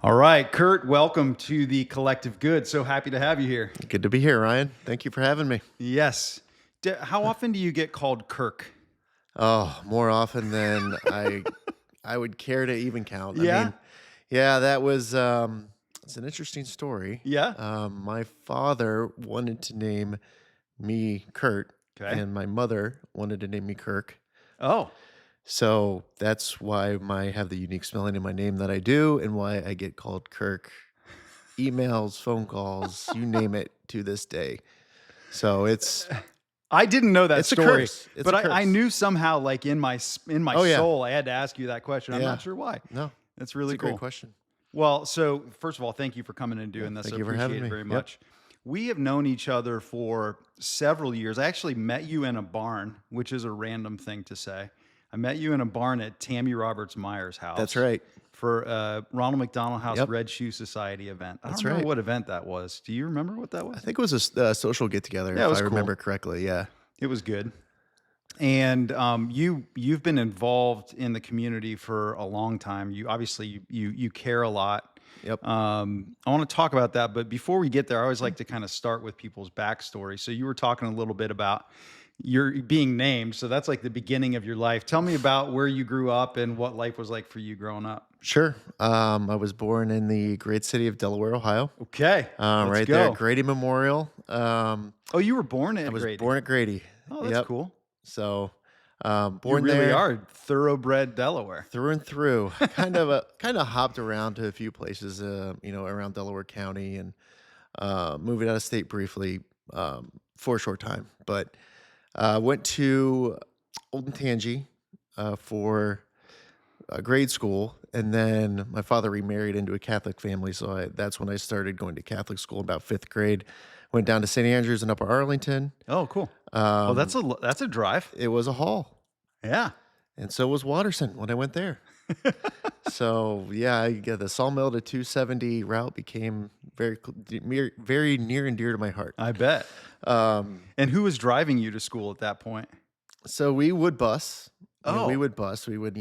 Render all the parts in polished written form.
All right, Kirt, welcome to the Collective Good. So happy to have you here. Good to be here, Ryan. Thank you for having me. Yes. How often do you get called Kirk? Oh, more often than I would care to even count. I Yeah. mean, yeah, that was it's an interesting story. Yeah. My father wanted to name me Kurt, Okay. and my mother wanted to name me Kirk. Oh, So that's why I have the unique spelling in my name that I do, and why I get called Kirk. Emails, phone calls, you name it, to this day. So I didn't know that it's a story, curse. It's but a I curse. knew somehow, like in my Oh yeah, soul, I had to ask you that question. I'm yeah. not sure why. No, That's it's really a great cool. question. Well, so first of all, thank you for coming and doing this. Thank I you for appreciate having it me. very Yep. much. We have known each other for several years. I actually met you in a barn, which is a random thing to say. I met you in a barn at Tammy Roberts Meyer's house. That's right. For a Ronald McDonald House Yep. Red Shoe Society event. I don't That's remember right. what event that was. Do you remember what that I was? think it was a social get together, Yeah, it if was I cool. remember correctly. Yeah. It was good. And you've been involved in the community for a long time. You obviously you care a lot. Yep. I want to talk about that, but before we get there, I always like to kind of start with people's backstory. So you were talking a little bit about your being named. So that's like the beginning of your life. Tell me about where you grew up and what life was like for you growing up. Sure. I was born in the great city of Delaware, Ohio. Okay, let's Right go. there, Grady Memorial. Oh, you were born I at was Grady. born at Grady. Oh, that's Yep. cool. So, You born really there are thoroughbred Delaware. through and through. Kind of hopped around to a few places, around Delaware County, and moving out of state briefly for a short time. But went to Old Tangy for grade school, and then my father remarried into a Catholic family, so that's when I started going to Catholic school. About fifth grade, went down to St. Andrews in Upper Arlington. Oh, cool. Oh, Um, that's a drive. it was a haul, Yeah. and so was Watterson when I went there. So yeah, the Sawmill to 270 route became very near and dear to my heart. I bet. Um, And who was driving you to school at that point? so we would bus. Oh. We would bus. We would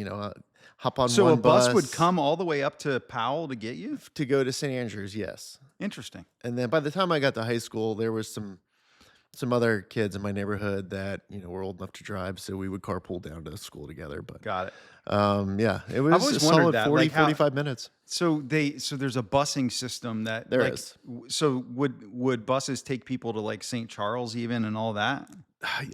hop on So one a bus would come all the way up to Powell to get you? to go to St. Andrews. Yes. Interesting. And then by the time I got to high school, there was some other kids in my neighborhood that were old enough to drive, so we would carpool down to school together. But Got it. yeah, it was always a wondered solid that, 40, like how- 45 minutes. So there's a busing system that There like, is. So would buses take people to like St. Charles even and all that?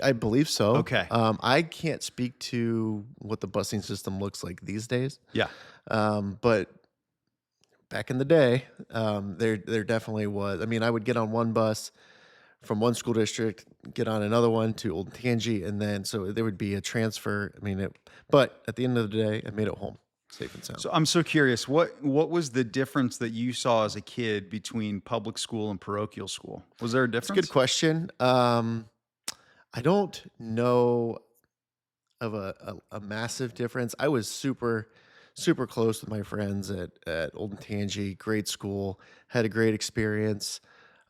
I believe so. Okay. I can't speak to what the busing system looks like these days, Yeah. but back in the day, there definitely was. I mean, I would get on one bus from one school district, get on another one to Old Tangy, and then so there would be a transfer. I mean, but at the end of the day, I made it home safe and sound. So I'm so curious, what was the difference that you saw as a kid between public school and parochial school? Was there a It's a difference? good question. I don't know of a massive difference. I was super close with my friends at Old Tangy, great school, had a great experience.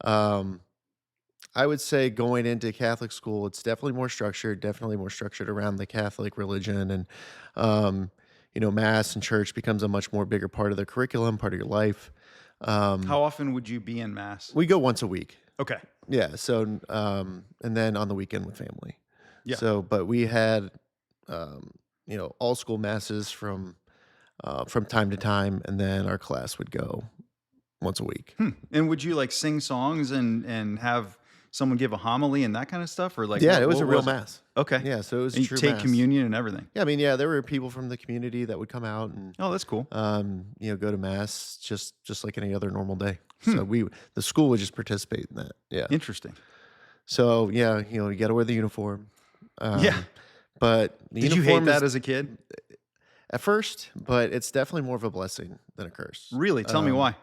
Um, I would say going into Catholic school, it's definitely more structured around the Catholic religion, and Mass and church becomes a much more bigger part of the curriculum, part of your life. How often would you be in mass? We go once a week. Okay. Yeah. So, and then on the weekend with family. Yeah. So, but we had, all school masses from time to time, and then our class would go once a week. And would you like sing songs and have someone give a homily and that kind of stuff, or like Yeah, what- it was what a real it? mass. Okay. Yeah, so it was a And you true take mass. communion and everything. Yeah, I mean, yeah, there were people from the community that would come out and Oh, that's cool. go to mass just like any other normal day. So the school would just participate in that. Yeah. Interesting. So yeah, you got to wear the uniform. Yeah. But the Did you hate uniform that is as a kid? at first, but it's definitely more of a blessing than a curse. Really? Tell me Um, why.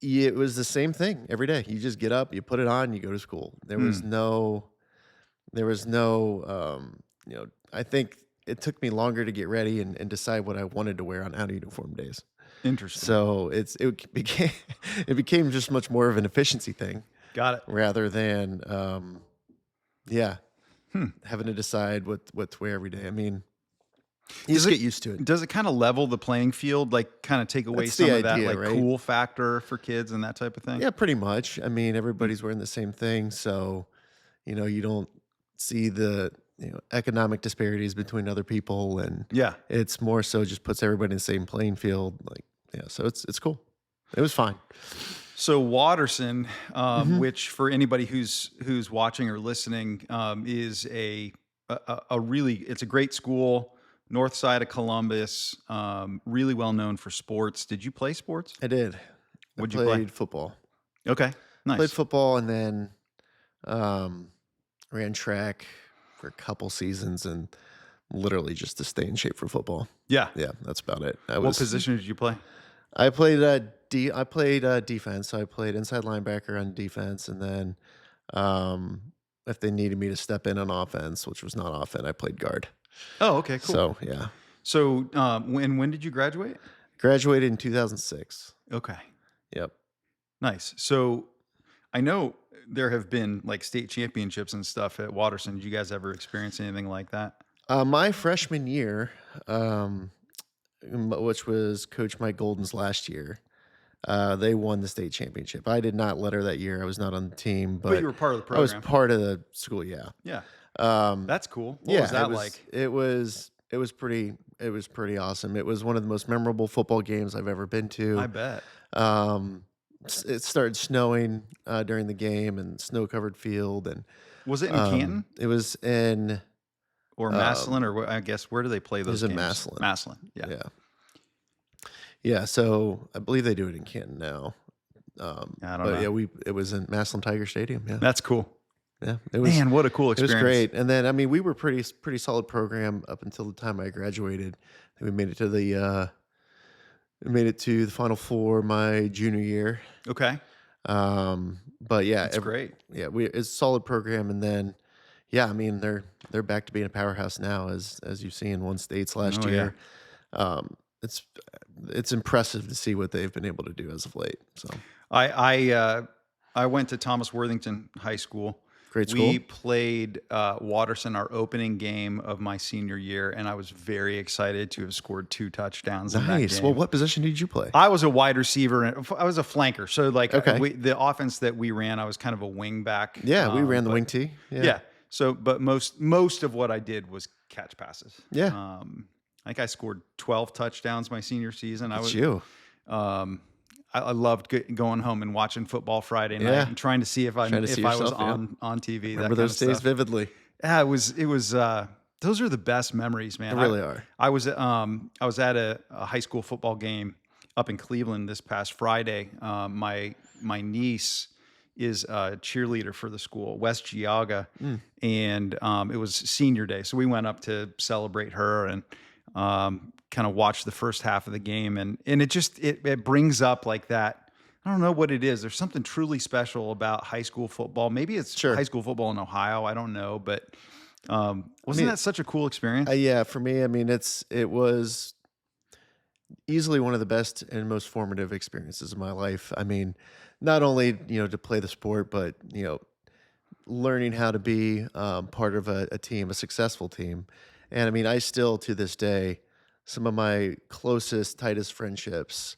It was the same thing every day. You just get up, you put it on, you go to school. There was no, I think it took me longer to get ready and decide what I wanted to wear on out of uniform days. Interesting. So it became it became just much more of an efficiency thing Got it. rather than having to decide what to wear every day. I mean, You Does just it get used to it. does it kind of level the playing field, like kind of take away That's the some of that idea, like right? cool factor for kids and that type of thing? Yeah, pretty much. I mean, Mm. everybody's wearing the same thing, so you don't see the economic disparities between other people, and Yeah. it's more so just puts everybody in the same playing field. Like, yeah, so it's cool. It was fine. So Watterson, Hmm. which for anybody who's watching or listening, is a really it's a great school, north side of Columbus, really well known for sports. Did you play sports? I did. I What'd you play? played football. Okay, Played nice. football, and then um, ran track for a couple seasons, and literally just to stay in shape for football. Yeah. Yeah, that's about it. What position did you play? I played I played defense. So I played inside linebacker on defense, and then if they needed me to step in on offense, which was not often, I played guard. Oh, okay, cool. So yeah, So when did you graduate? graduated in 2006. Okay, Yep, nice. So I know there have been like state championships and stuff at Watterson. Did you guys ever experience anything like that? my freshman year, which was Coach Mike Golden's last year. They won the state championship. I did not letter that year. I was not on the team, But you but were part of the I was program. part of the school. Yeah. Yeah, Um, that's cool. What yeah, was that like? it was pretty awesome. It was one of the most memorable football games I've ever been I to. bet. Um, it started snowing during the game, and snow covered field, and Was it in Canton it was in or Massillon, or I guess where do they play it those was in games? Massillon. Massillon. Yeah. Yeah, yeah. So I believe they do it in Canton now. I don't But know. yeah, it was in Massillon Tiger Stadium. Yeah, That's cool. yeah. Man, what a cool It was experience. great. And then, I mean, we were pretty solid program up until the time I graduated. I think we made it to the Final Four my junior year. Okay, But yeah, that's great. yeah, it's a solid program. And then, yeah, I mean, they're back to being a powerhouse now, as you've seen, won states last Oh yeah. year. Um, it's it's impressive to see what they've been able to do as of late. So I went to Thomas Worthington High School. great school. We played Watterson our opening game of my senior year, and I was very excited to have scored 2 touchdowns in that Nice. game. Well, what position did you play? I was a wide receiver, and I was a flanker. So like Okay. the offense that we ran, I was kind of a wing back. Yeah, we ran the but wing T. yeah. So, but most of what I did was catch passes. Yeah. I think I scored 12 touchdowns my senior season. It's you. Um, I loved going home and watching football Friday night Yeah. and trying to see if I Trying to see was yourself, yeah. on TV. Remember that those kind of days stuff. vividly. Yeah, it was. Those are the best memories, man. They really are. I was at a high school football game up in Cleveland this past Friday. My niece is a cheerleader for the school, West Geauga, and it was senior day, so we went up to celebrate her and kind of watch the first half of the game, and it brings up like that. I don't know what it is. There's something truly special about high school football. Maybe it's Sure. high school football in Ohio. I don't know, but wasn't mean, that such a cool experience? Yeah, for me, I mean, it was easily one of the best and most formative experiences of my life. I mean, not only to play the sport, but learning how to be part of a team, a successful team. And I mean, I still to this day, some of my closest, tightest friendships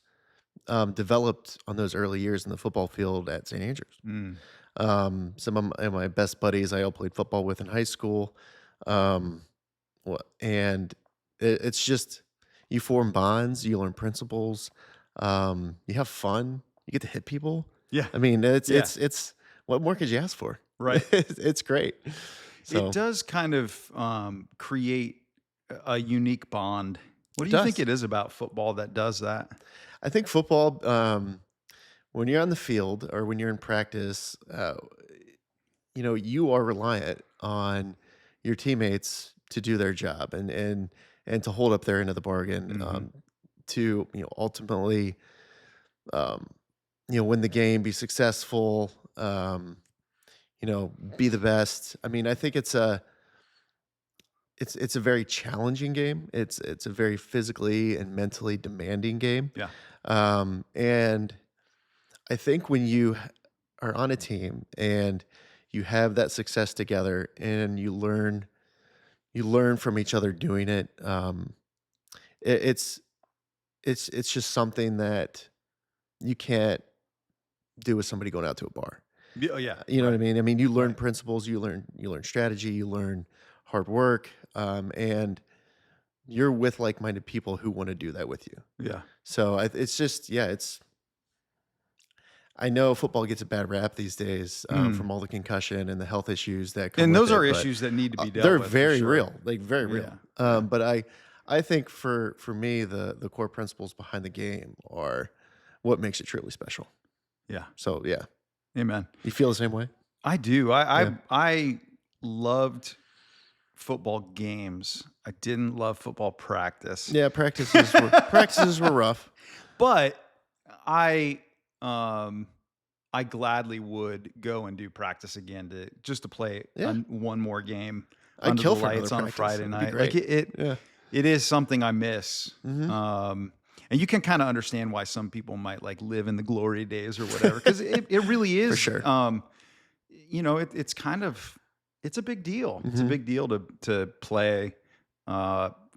developed on those early years in the football field at St. Andrews. Mm. Some of my best buddies I all played football with in high school. Um, and it's just you form bonds, you learn principles, you have fun, you get to hit people. Yeah, I mean, Yeah. it's what more could you ask for? right. It's great. So It does kind of create a unique bond. What it do you think does. it is about football that does that? I think football, when you're on the field or when you're in practice, you are reliant on your teammates to do their job and to hold up their end of the bargain, Mhm. to ultimately um, win the game, be successful, be the best. I mean, I think it's a very challenging game. It's a very physically and mentally demanding game. Yeah. And I think when you are on a team and you have that success together and you learn from each other doing it, it, it's just something that you can't do with somebody going out to a bar. Yeah, oh, yeah, You know what I right, mean? I mean, you learn right. principles, you learn strategy, you learn hard work, and you're with like-minded people who want to do that with you. Yeah. So it's just, yeah, it's. I know football gets a bad rap these days Mm. from all the concussion and the health issues that come And with those are it, but issues that need to be dealt they're with for very sure. real, like very real. Yeah, yeah, But I think for me, the core principles behind the game are what makes it truly special. yeah. So yeah, Amen. you feel the same way? I do. Yeah. I loved football games. I didn't love football practice. Yeah, practices were rough. But I um I gladly would go and do practice again to play Yeah, one more game I'd under the kill for another lights on a practice. Friday It'd be night. Like great. Yeah. it is something I miss. Hmm. And you can kind of understand why some people might like live in the glory days or whatever, because it really For is. sure. It's kind of it's a big deal. It's a Hmm. big deal to play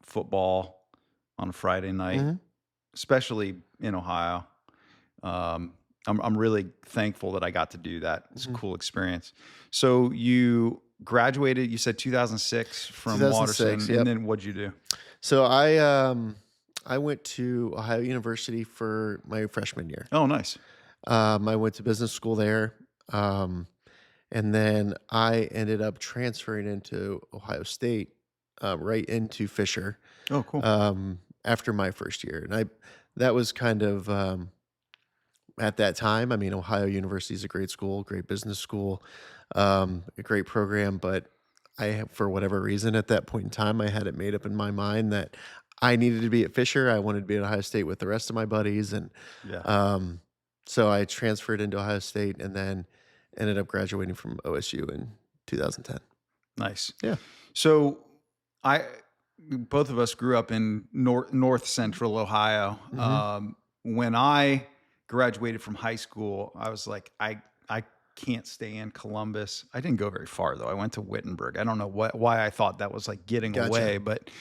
football on a Friday night, Hmm. especially in Ohio. I'm really thankful that I got to do that. It's a Hmm. cool experience. So you graduated, you said 2006 from 2006. Waterson, and Yep. then what'd you do? So I went to Ohio University for my freshman year. Oh, nice. I went to business school there. Um, and then I ended up transferring into Ohio State, right into Fisher, Oh, cool. after my first year. And that was kind of, at that time, I mean, Ohio University is a great school, great business school, a great program, but for whatever reason, at that point in time, I had it made up in my mind that I needed to be at Fisher. I wanted to be at Ohio State with the rest of my buddies, and Yeah. so I transferred into Ohio State, and then ended up graduating from OSU in 2010. Nice. Yeah. So I both of us grew up in north central Ohio. Hmm. When I graduated from high school, I was like, I can't stay in Columbus. I didn't go very far though. I went to Wittenberg. I don't know why I thought that was like getting Gotcha. away, but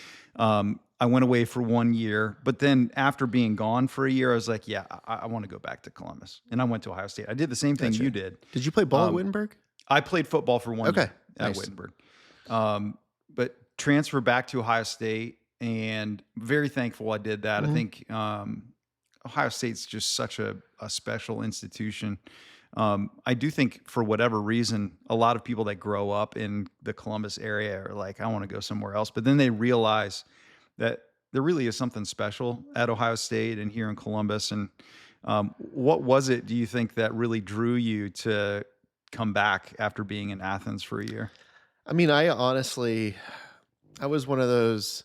I went away for 1 year. But then after being gone for a year, I was like, yeah, I want to go back to Columbus. And I went to Ohio State. I did the same thing Gotcha. you did. Did you play ball at Um, Wittenberg? I played football for 1 Okay, year at nice. Wittenberg. But transfer back to Ohio State, and very thankful I did that. I Hmm. think Ohio State's just such a special institution. I do think for whatever reason, a lot of people that grow up in the Columbus area are like, I want to go somewhere else. But then they realize that there really is something special at Ohio State and here in Columbus. And what was it, do you think, that really drew you to come back after being in Athens for a year? I mean, I was one of those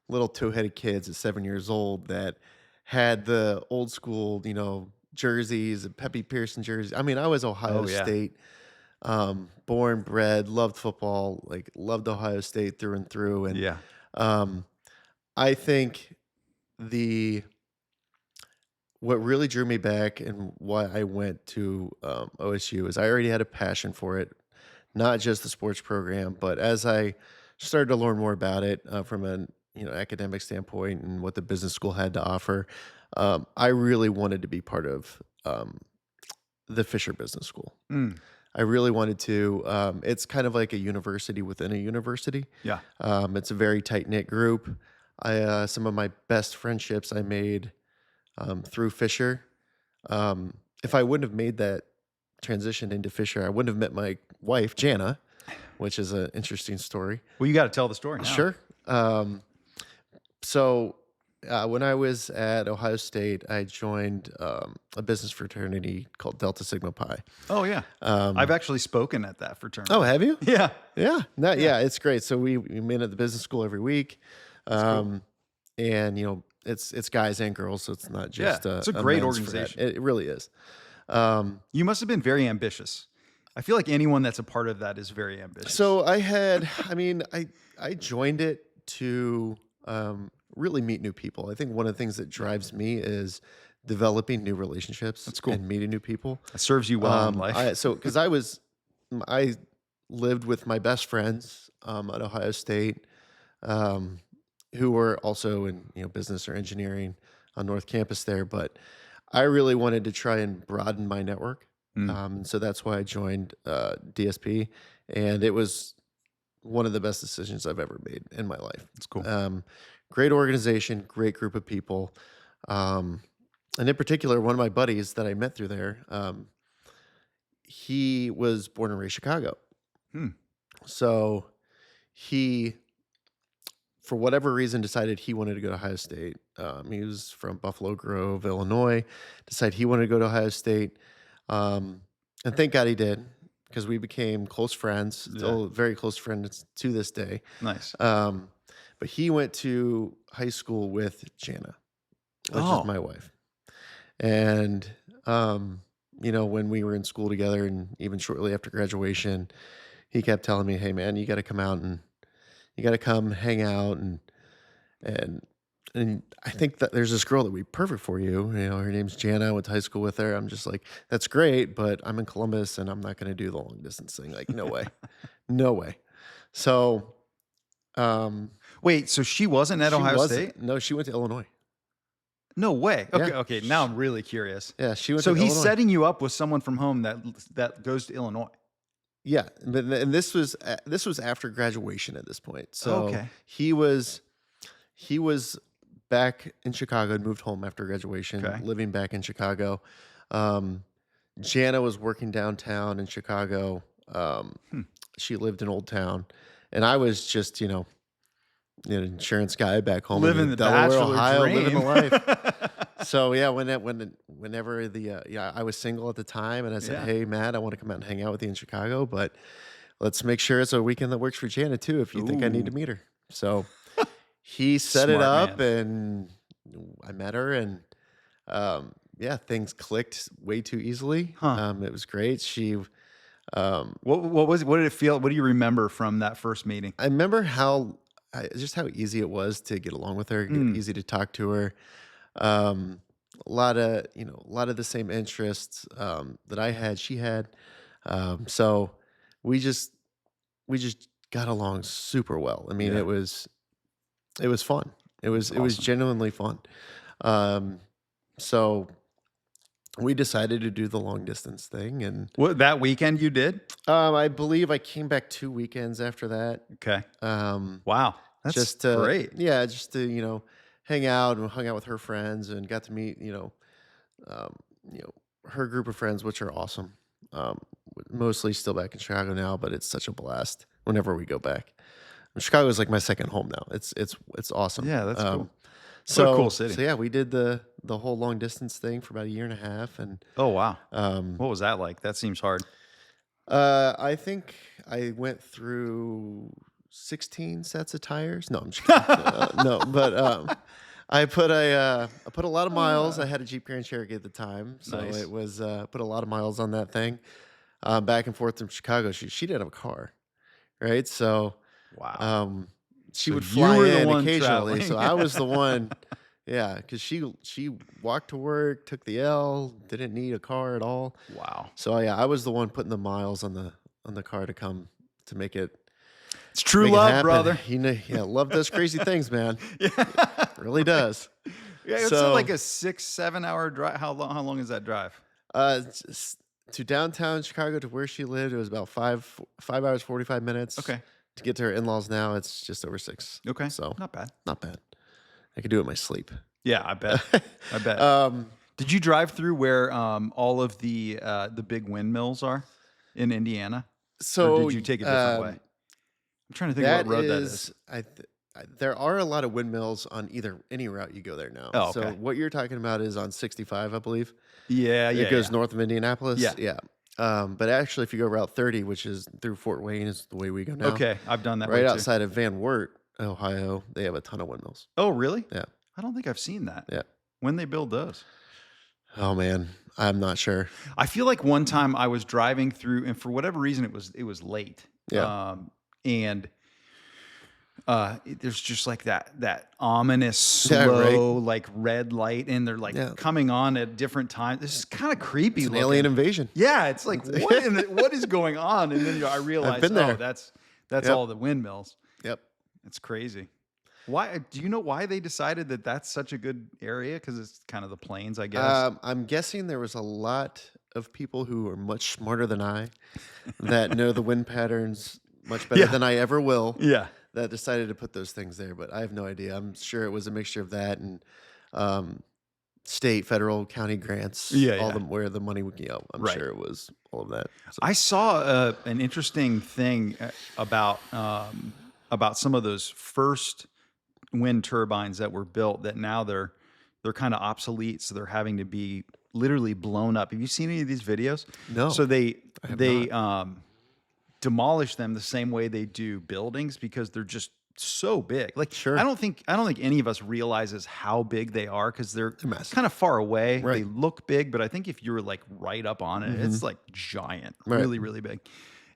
little two-headed kids at 7 years old that had the old school, jerseys, and Peppy Pearson jerseys. I mean, I was Ohio Oh, yeah. State, born, bred, loved football, like loved Ohio State through and through. And Yeah. um, I think what really drew me back and why I went to OSU is I already had a passion for it, not just the sports program, but as I started to learn more about it from an academic standpoint and what the business school had to offer, I really wanted to be part of the Fisher Business School. Mm, I really wanted to. It's kind of like a university within a university. yeah. It's a very tight knit group. Some of my best friendships I made through Fisher. If I wouldn't have made that transition into Fisher, I wouldn't have met my wife, Jana, which is an interesting story. Well, you got to tell the story now. Sure. So when I was at Ohio State, I joined a business fraternity called Delta Sigma Pi. Oh, yeah. I've actually spoken at that fraternity. Oh, have you? Yeah. Yeah. Yeah, it's great. So we meet at the business school every week. Cool. And it's guys and girls, so it's not Yeah. just It's a great men's frat. organization. It really is. You must have been very ambitious. I feel like anyone that's a part of that is very ambitious. So I joined it to really meet new people. I think one of the things that drives me is developing new relationships. That's cool. And meeting new people. it serves you well in life. Because I lived with my best friends at Ohio State, who were also in business or engineering on North Campus there. But I really wanted to try and broaden my network. Mm, So that's why I joined DSP, and it was one of the best decisions I've ever made in my life. that's cool. Great organization, great group of people. Um, and in particular, one of my buddies that I met through there, he was born and raised Chicago. Hmm. So he, for whatever reason, decided he wanted to go to Ohio State. He was from Buffalo Grove, Illinois, decided he wanted to go to Ohio State. And thank God he did, because we became close friends, still very close friends to this day. Nice. But he went to high school with Jana, which is my wife. And, when we were in school together and even shortly after graduation, he kept telling me, hey, man, you got to come out and you got to come hang out. And I think that there's this girl that would be perfect for you. Her name's Jana. I went to high school with her. I'm just like, that's great, but I'm in Columbus and I'm not going to do the long distance thing. Like, no way. No way. So, Wait, so she wasn't at Ohio State? No, she went to Illinois. No way. Okay, Yeah. okay. Now I'm really curious. Yeah, she went So to he's Illinois. setting you up with someone from home that goes to Illinois. Yeah, and this was after graduation at this point. So Okay. he was back in Chicago and moved home after graduation, Okay. living back in Chicago. Jana was working downtown in Chicago. She lived in Old Town, and I was just an insurance guy back home Living in the Delaware, bachelor Ohio, dream. living the life. So yeah, whenever I was single at the time, and I said, Yeah. hey Matt, I want to come out and hang out with you in Chicago, but let's make sure it's a weekend that works for Jana too. If you think I need to Ooh. meet her, so he set it Smart up, man. and I met her, and things clicked way too easily. Huh. It was great. She, What did it feel? What do you remember from that first meeting? I remember just how easy it was to get along with her, easy to talk to her. A lot of the same interests that I had, she had. So we just got along super well. I mean, Yeah. it was fun. It was Awesome. genuinely fun. So we decided to do the long distance thing, and What, that weekend you did? I believe I came back 2 weekends after that. Okay. Um, Wow. That's just to, great. yeah, just to hang out, and hung out with her friends and got to meet um, her group of friends, which are awesome. Mostly still back in Chicago now, but it's such a blast whenever we go back. Chicago is like my second home now. It's awesome. Yeah, that's cool. So What a cool city. So yeah, we did the whole long distance thing for about a year and a half, and Oh, wow. um, What was that like? That seems hard. I think I went through 16 sets of tires. No, I'm just kidding. No, but I put a lot of miles. I had a Jeep Grand Cherokee at the time, so Nice. it was put a lot of miles on that thing, back and forth from Chicago. She didn't have a car, right? So Wow. she So would you fly were the in one occasionally. traveling. So I was the one, yeah, because she walked to work, took the L, didn't need a car at all. Wow. So yeah, I was the one putting the miles on the car to come to make it It's true make it love, happen. brother. Yeah, love does crazy things, man. Yeah. Really does. Yeah, it's So- like a 6-7 hour drive. How long is that drive? To downtown Chicago to where she lived, it was about 5 hours 45 minutes. Okay. To get to her in-laws now, it's just over 6. Okay. So Not bad. not bad. I could do it in my sleep. Yeah, I bet. I bet. Did you drive through where all of the big windmills are in Indiana? So Or did you take a different way? I'm trying to think That what road that is. there are a lot of windmills on any route you go there now. Oh, So okay. what you're talking about is on 65, I believe. Yeah, yeah. It goes yeah. north of Indianapolis. Yeah. Yeah. But actually, if you go Route 30, which is through Fort Wayne, is the way we go now. Okay, I've done that Right way too. outside of Van Wert, Ohio, they have a ton of windmills. Oh, really? Yeah. I don't think I've seen that. Yeah. When they build those. Oh man, I'm not sure. I feel like one time I was driving through, and for whatever reason, it was late. Yeah. And there's just like that ominous Yeah, right. slow like red light, and they're like Yeah. coming on at different times. This is kind of creepy. It's an looking. alien invasion. Yeah, it's like what is going on? And then I realized, been there. oh, that's Yep. all the windmills. Yep. It's crazy. Why do you know why they decided that that's such a good area? Because it's kind of the plains, I guess. I'm guessing there was a lot of people who are much smarter than I that know the wind patterns much better Yeah, than I ever will yeah, that decided to put those things there, but I have no idea. I'm sure it was a mixture of that and um, state, federal, county grants, yeah, all yeah. them where the money would go. I'm Right. sure it was all of that. So I saw an interesting thing about some of those first wind turbines that were built that now they're kind of obsolete, so they're having to be literally blown up. Have you seen any of these videos? no, So they I have they not. demolish them the same way they do buildings because they're just so big. Like Sure, I don't think any of us realizes how big they are because they're they're massive. kind of far away. They Right. look big, but I think if you're like right up on it, Hmm. it's like giant, Right. really, really big.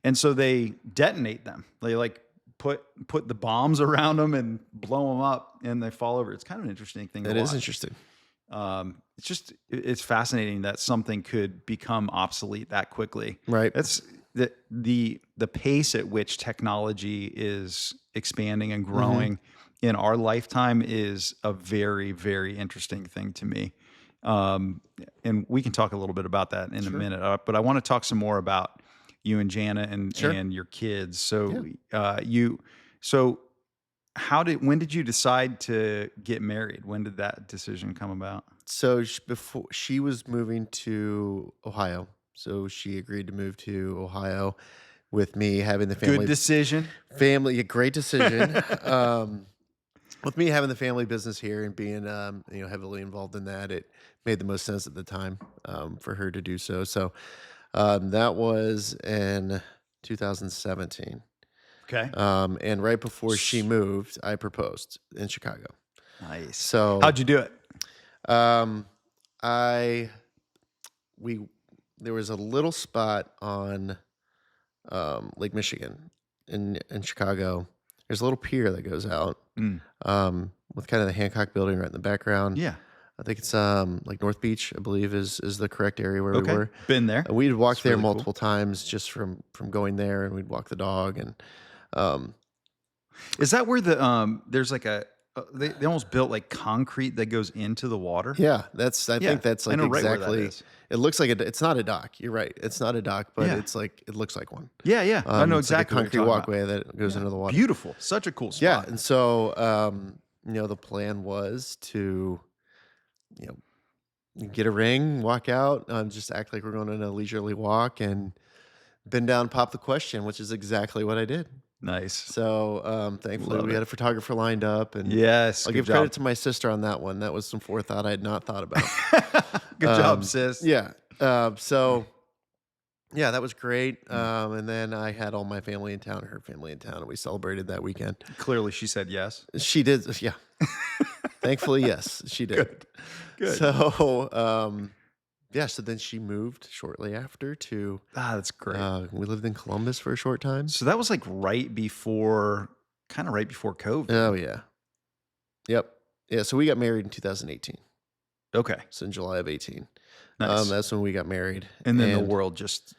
And so they detonate them. They like put the bombs around them and blow them up, and they fall over. It's kind of an interesting thing to It is watch. interesting. It's fascinating that something could become obsolete that quickly. Right. That's the pace at which technology is expanding and Hmm. growing in our lifetime is a very, very interesting thing to me. Um, and we can talk a little bit about that in a Sure. minute. But I want to talk some more about you and Jana Sure. and your kids. Yeah. So when did you decide to get married? When did that decision come about? So before she was moving to Ohio, so she agreed to move to Ohio with me having the Good decision. a great decision. With me having the family business here and being heavily involved in that, it made the most sense at the time for her to do so. So that was in 2017. Okay. And right before she moved, I proposed in Chicago. Nice. So How'd you do it? um, I we there was a little spot on Lake Michigan in Chicago. There's a little pier that goes out Mm. with kind of the Hancock Building right in the background. Yeah. I think it's like North Beach, I believe is the correct area where we Okay. were. Been there. And we'd walk It's there really cool. multiple times just from going there, and we'd walk the dog and um, Is that where there's like they almost built like concrete that goes into the water? yeah, I Yeah. think that's I like know right where that exactly. is. It looks like it's not a dock. You're right. It's not a dock, but Yeah. it looks like one. Yeah, yeah. I know It's like a exactly what concrete you're talking walkway that goes about. into the water. Beautiful. Such a cool Yeah, spot. and so the plan was to you know get a ring, walk out, just act like we're going on a leisurely walk, and bend down, pop the question, which is exactly what I did. Nice. So thankfully, Love we had it. a photographer lined up, and Yes. I'll Good give credit job. to my sister on that one. That was some forethought I had not thought about. Good job, Um, sis. yeah. So yeah, that was great. And then I had all my family in town, her family in town, and we celebrated that weekend. Clearly, she said yes. She did, yeah. Thankfully, yes, she did. Good. Good. So, yeah. So then she moved shortly after to. That's great. We lived in Columbus for a short time. So that was like kind of right before COVID. Oh yeah. Yep. Yeah. So we got married in 2018. Okay. So in July of 18. Nice. That's when we got married. And then the world just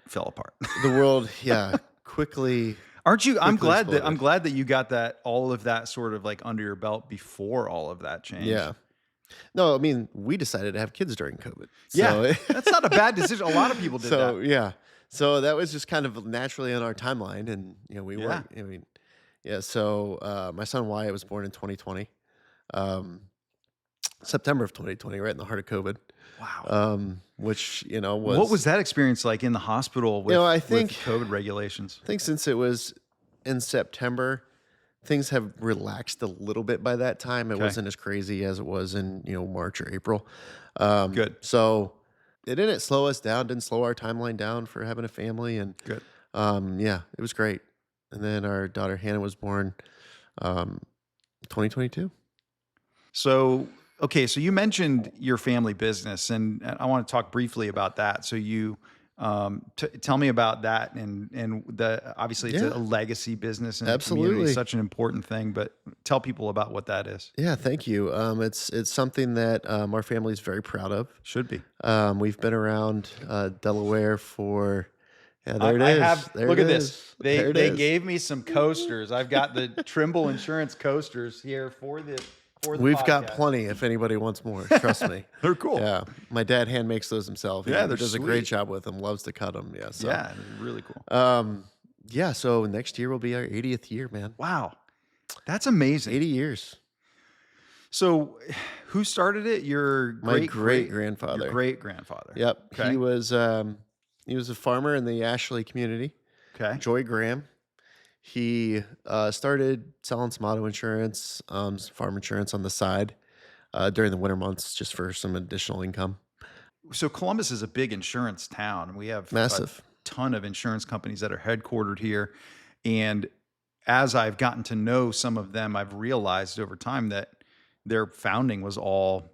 fell apart. the world, yeah, quickly. Aren't you? I'm quickly glad exploded. that you got all of that sort of like under your belt before all of that changed. Yeah. No, I mean, we decided to have kids during COVID. Yeah. So, That's not a bad decision. A lot of people did so that. yeah. So that was just kind of naturally on our timeline. And, we Yeah. weren't, I mean, yeah. So my son Wyatt was born in 2020, September of 2020, right in the heart of COVID. Wow. Which, What was that experience like in the hospital with, I with think COVID regulations? I think since it was in September, things have relaxed a little bit by that time. It Okay. wasn't as crazy as it was in, March or April. Good. So it didn't slow us down, didn't slow our timeline down for having a family. And Good. yeah, it was great. And then our daughter Hannah was born 2022. So, okay, so you mentioned your family business, and I want to talk briefly about that. So you tell me about that, and obviously it's Yeah. a legacy business in the community, Absolutely. such an important thing. But tell people about what that is. Yeah, thank you. It's something that our family is very proud of. Should be. We've been around Delaware for Yeah, there it I is. have, There it look at this. is. There it They is. gave me some coasters. I've got the Trimble Insurance coasters here for the We've got podcast. plenty if anybody wants more. Trust me. They're cool. Yeah, my dad hand makes those himself. Yeah, He they're does a great sweet. job with them. Loves to cut them. Yeah. So, Yeah, they're really cool. yeah. So next year will be our 80th year, man. Wow. That's amazing. 80 years. So who started it? Your My great great grandfather. Your great grandfather. Yep. Okay. He was a farmer in the Ashley community. Okay. Joy Graham. He started selling some auto insurance, some farm insurance on the side during the winter months, just for some additional income. So Columbus is a big insurance town. We have Massive. a ton of insurance companies that are headquartered here. And as I've gotten to know some of them, I've realized over time that their founding was all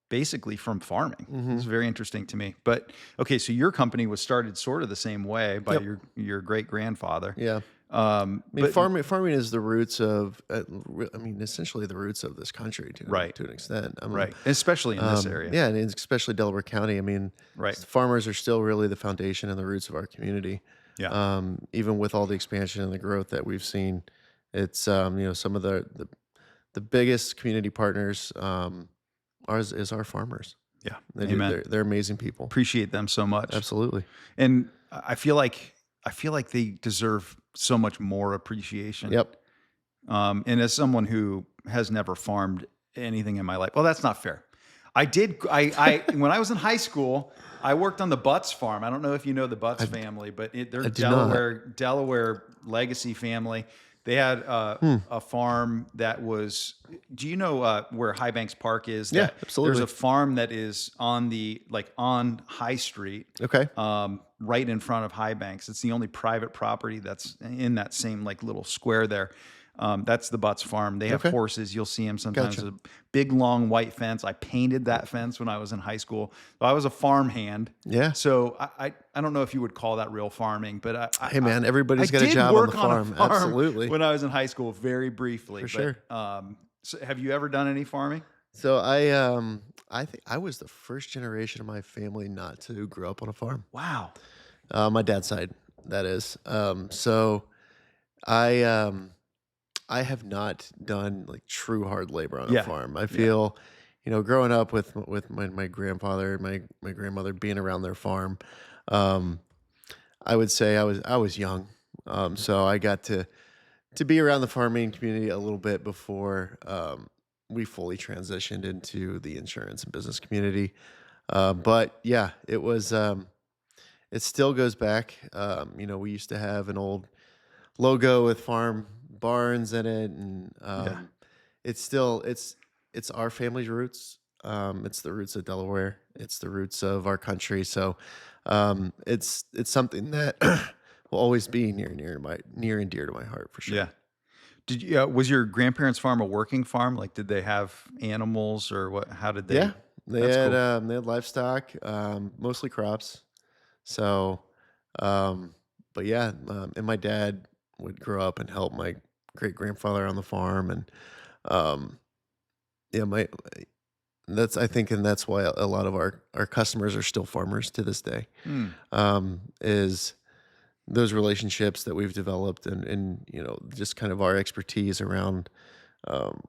basically from farming. It's very interesting to me. But okay, so your company was started sort of the same way by Yep. your great grandfather. Yeah. I mean, But farming is the roots of, essentially the roots of this country Right. to an extent. I mean, right, especially in this area. Yeah, and especially Delaware County. I mean, Right. farmers are still really the foundation and the roots of our community. Yeah. Even with all the expansion and the growth that we've seen, it's some of the biggest community partners ours is our farmers. Yeah. They're amazing people. Appreciate them so much. Absolutely. And I feel like they deserve so much more appreciation. Yep. And as someone who has never farmed anything in my life, well, that's not fair. I did. I when I was in high school, I worked on the Butts farm. I don't know if you know the Butts family, but they're I do not. Delaware legacy family. They had a farm that was. Do you know where High Banks Park is? Yeah, absolutely. There's a farm that is on on High Street. Okay. Right in front of High Banks. It's the only private property that's in that same little square there. That's the Butts farm. They have Okay. horses. You'll see them sometimes. Gotcha. A big, long white fence. I painted that fence when I was in high school. So I was a farm hand. Yeah. So I don't know if you would call that real farming, but Hey, man, everybody's I got a did job on work the on a farm. farm Absolutely. when I was in high school, very briefly. For sure. So have you ever done any farming? So I think I was the first generation of my family not to grow up on a farm. Wow. My dad's side, that is. So I have not done true hard labor on Yeah. a farm. I feel, growing up with my grandfather and my grandmother being around their farm, I would say I was young. So I got to be around the farming community a little bit before we fully transitioned into the insurance and business community. But yeah, it was. It still goes back. We used to have an old logo with farm barns in it, and Yeah. it's our family's roots. It's the roots of Delaware. It's the roots of our country. So it's something that will always be near and dear to my heart for sure. Yeah. Did you? Was your grandparents' farm a working farm? Did they have animals or what? How did they? Yeah, they That's had cool. they had livestock, mostly crops. So, but yeah, and my dad would grow up and help my great grandfather on the farm, and yeah, that's I think, and that's why a lot of our customers are still farmers to this day. Hmm. Is those relationships that we've developed, and just kind of our expertise around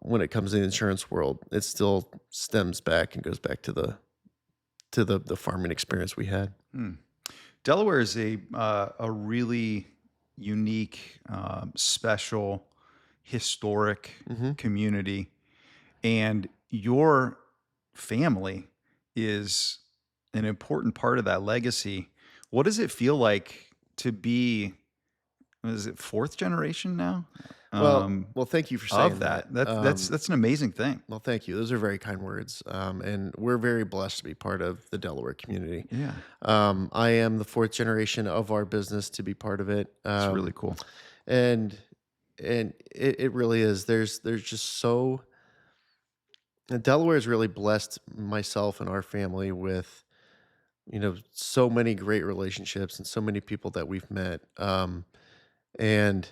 when it comes to the insurance world, it still stems back and goes back to the farming experience we had. Hmm. Delaware is a really unique, special, historic Mhm. community, and your family is an important part of that legacy. What does it feel like to be? Is it fourth generation now? Well, thank you for saying Of that, that. that's an amazing thing. Well, thank you. Those are very kind words. And we're very blessed to be part of the Delaware community. Yeah, I am the fourth generation of our business to be part of it. it's really cool. And it really is. There's just so Delaware has really blessed myself and our family with so many great relationships and so many people that we've met. And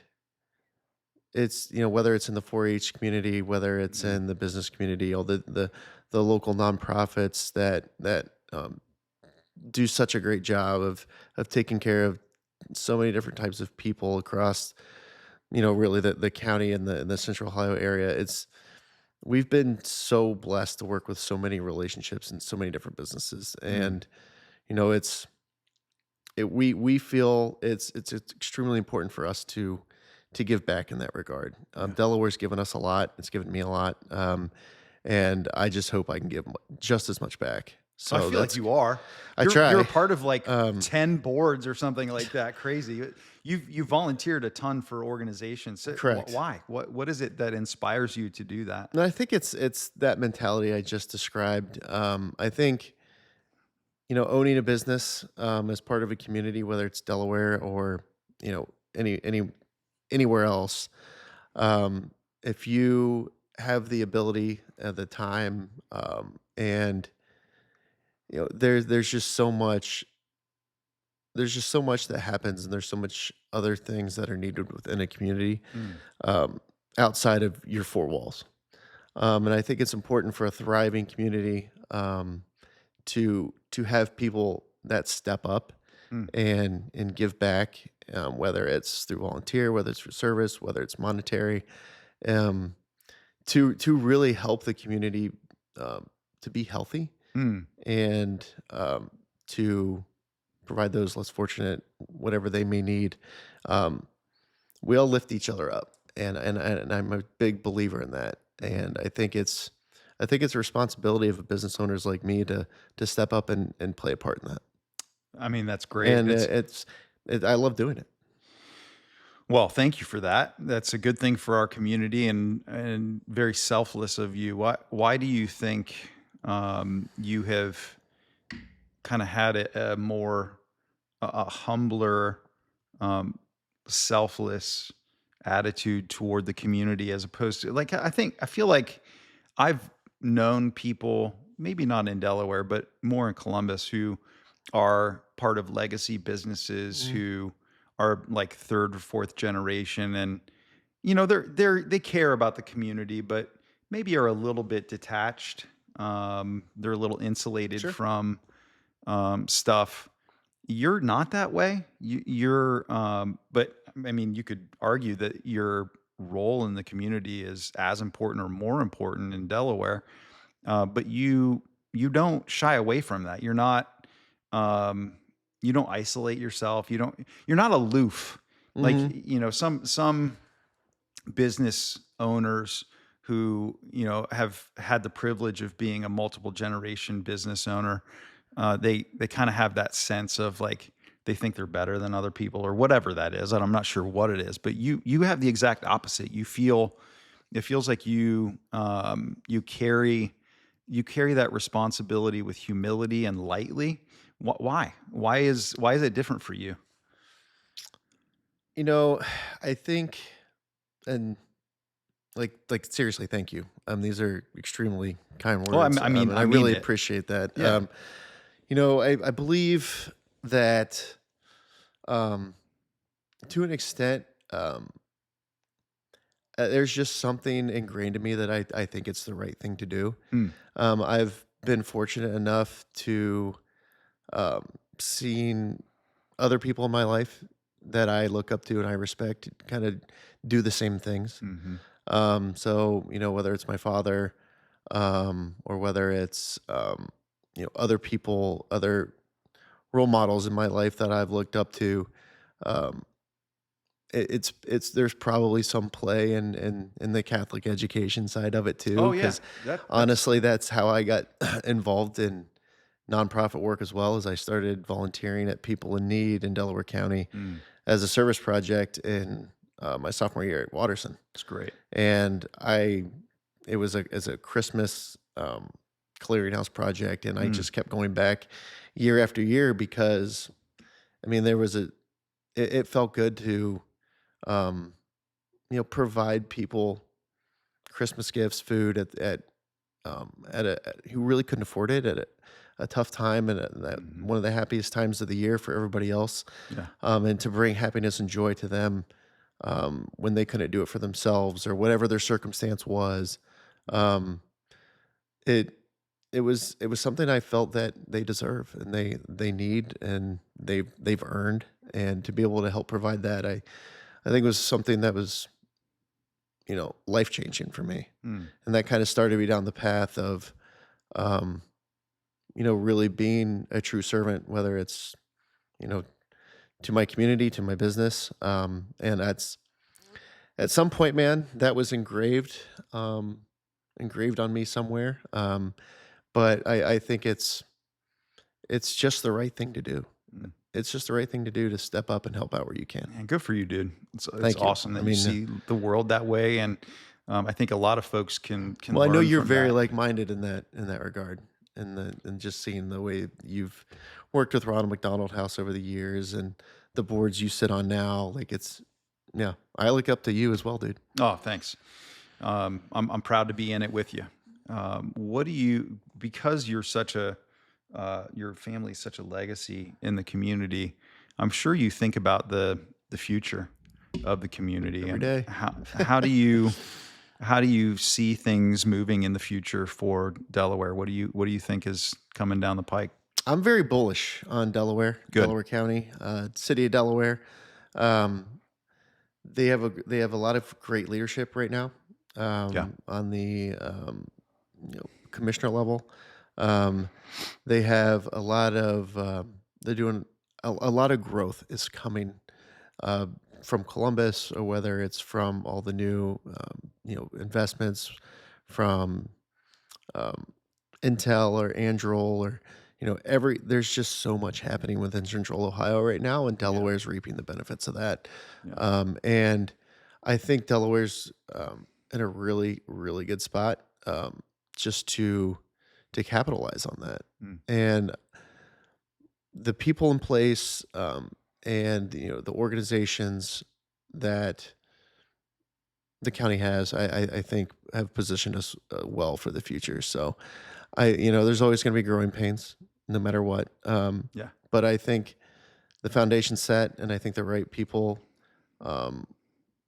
it's whether it's in the 4-H community, whether it's in the business community, all the local nonprofits that do such a great job of taking care of so many different types of people across, really the county and the Central Ohio area. We've been so blessed to work with so many relationships and so many different businesses, Mm, and it's we feel it's extremely important for us to give back in that regard. yeah. Delaware's given us a lot. It's given me a lot, and I just hope I can give just as much back. I So feel like that's you are. I You're a try. part of like Um, 10 boards or something like that. Crazy. You volunteered a ton for organizations. So Correct. why? What is it that inspires you to do that? And I think it's that mentality I just described. I think owning a business as part of a community, whether it's Delaware or you know any anywhere else, if you have the ability, the time, and there's just so much that happens, and there's so much other things that are needed within a community Mm, um, outside of your four walls. And I think it's important for a thriving community to have people that step up mm, and give back, whether it's through volunteer, whether it's through service, whether it's monetary, um, to really help the community um, to be healthy mm. and to provide those less fortunate whatever they may need. Um, we all lift each other up, and I'm a big believer in that. And I think it's a responsibility of a business owners like me to step up and play a part in that. I mean, that's great. And I love doing it. Well, thank you for that. That's a good thing for our community and very selfless of you. Why do you think you have kind of had a more a humbler, um, selfless attitude toward the community as opposed to like I feel like I've known people, maybe not in Delaware, but more in Columbus, who are part of legacy businesses Mhm. who are like third or fourth generation, and they care about the community, but maybe are a little bit detached. They're a little insulated Sure. from stuff. You're not that way. But I mean, you could argue that your role in the community is as important or more important in Delaware. But you don't shy away from that. You're not. Um, you don't isolate yourself. You're not aloof. Like Mhm. some business owners who have had the privilege of being a multiple generation business owner, they kind of have that sense of like they think they're better than other people or whatever that is, and I'm not sure what it is, but you have the exact opposite. It feels like you carry that responsibility with humility and lightly. Why is it different for you? You know, I think, and seriously, thank you. These are extremely kind Well, words, and I I mean really it. appreciate that. Yeah. I believe that um, to an extent, there's just something ingrained in me that I think it's the right thing to do. Mm, I've been fortunate enough to um, seen other people in my life that I look up to and I respect kind of do the same things. mhm, So whether it's my father, or whether it's other people, other role models in my life that I've looked up to. Um, it's there's probably some play in the Catholic education side of it too, oh yeah, because that's honestly, that's how I got involved in nonprofit work as well. As I started volunteering at People in Need in Delaware County mm, as a service project in my sophomore year at Watterson. it's great. And it was as a Christmas clearinghouse project, and I Mm, just kept going back year after year because I mean it felt good to um, provide people Christmas gifts, food who really couldn't afford it at a tough time, and mhm, one of the happiest times of the year for everybody else, yeah. and to bring happiness and joy to them when they couldn't do it for themselves or whatever their circumstance was. Um, it it was something I felt that they deserve and they need and they've earned, and to be able to help provide that, I think was something that was, life changing for me. Mm. And that kind of started me down the path of, um, really being a true servant, whether it's, you know, to my community, to my business. And that's at some point, man, that was engraved on me somewhere. But I think it's just the right thing to do. Mm. It's just the right thing to do to step up and help out where you can. And good for you, dude. It's Thank you. awesome I that you mean, see the world that way, and I think a lot of folks can well, I know learn you're from very that. like-minded in that regard, and just seeing the way you've worked with Ronald McDonald House over the years and the boards you sit on now, like yeah, I look up to you as well, dude. Oh, thanks. I'm proud to be in it with you. What do you, because you're such a your family's such a legacy in the community? I'm sure you think about the future of the community, Every and day. how do you see things moving in the future for Delaware? What do you think is coming down the pike? I'm very bullish on Delaware, Good. Delaware County, city of Delaware. Um, they have a lot of great leadership right now, Yeah. on the commissioner level. Um, they have a lot of they're doing a lot of growth is coming uh, from Columbus, or whether it's from all the new investments from um, Intel or Androl, or there's just so much happening within Central Ohio right now, and Yeah. Delaware's reaping the benefits of that. Yeah. And I think Delaware's in a really really good spot, just to capitalize on that. Mm. And the people in place, and the organizations that the county has, I think have positioned us well for the future. So there's always going to be growing pains, no matter what. Yeah. But I think the foundation's set, and I think the right people um,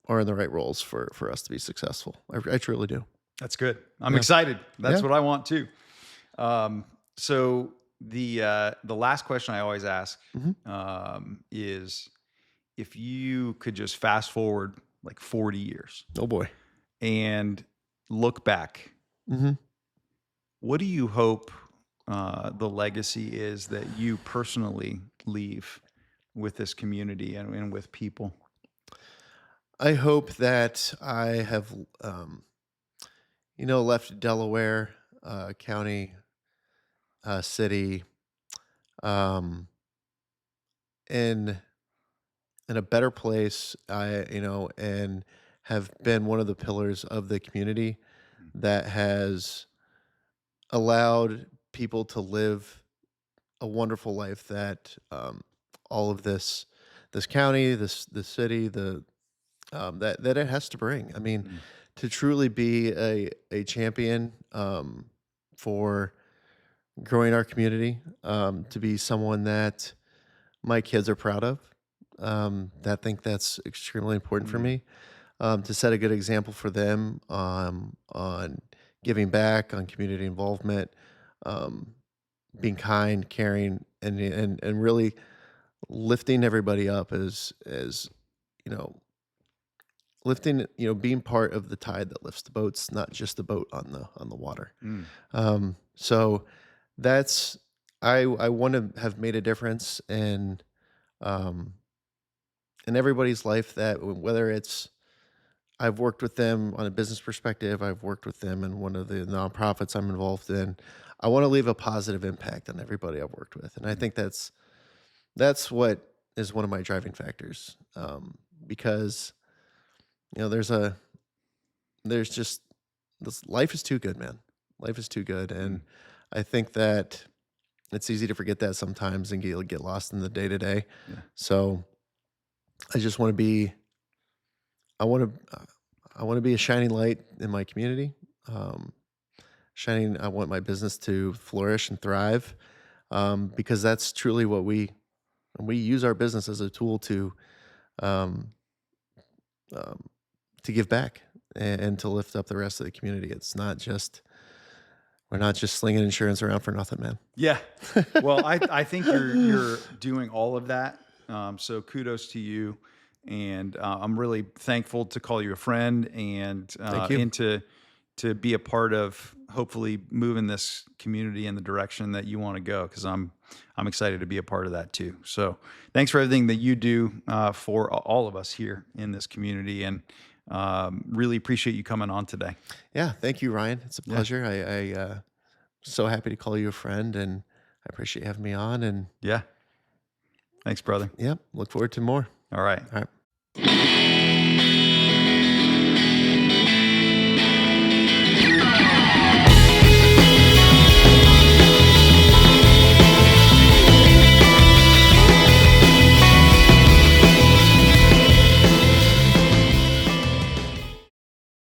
are in the right roles for us to be successful. I truly do. That's good. I'm Yeah. excited. That's Yeah. what I want too. So the last question I always ask Hmm. is, if you could just fast forward like 40 years Oh boy. and look back, Hmm. what do you hope the legacy is that you personally leave with this community and with people? I hope that I have, left Delaware County, city, um, in in a better place. And have been one of the pillars of the community that has allowed people to live a wonderful life that all of this county, this city, that it has to bring. I mean, Mm. to truly be a champion for growing our community, to be someone that my kids are proud of. I think that's extremely important for Mm. me, to set a good example for them, on giving back, on community involvement, um, being kind, caring, and really lifting everybody up as you know being part of the tide that lifts the boats, not just the boat on the water. Mm. So that's I want to have made a difference um, in everybody's life, that whether it's I've worked with them on a business perspective, I've worked with them in one of the nonprofits I'm involved in. I want to leave a positive impact on everybody I've worked with, and I Mm. think that's what is one of my driving factors. Because there's just this life is too good, man. Life is too good, and Mm. I think that it's easy to forget that sometimes and get lost in the day to day. Yeah. So I just want to be I want to I want to be a shining light in my community. Um, I want my business to flourish and thrive, because that's truly what we use our business as a tool um, to give back and to lift up the rest of the community. It's not just we're not just slinging insurance around for nothing, man. Yeah. Well, I think you're doing all of that. So kudos to you. And I'm really thankful to call you a friend and Thank you. to be a part of hopefully moving this community in the direction that you want to go. Because I'm excited to be a part of that too. So thanks for everything that you do for all of us here in this community, and really appreciate you coming on today. Yeah, thank you, Ryan. It's a Yeah. pleasure. I so happy to call you a friend, and I appreciate you having me on. And Yeah. Thanks, brother. yeah, look forward to more. All right. All right.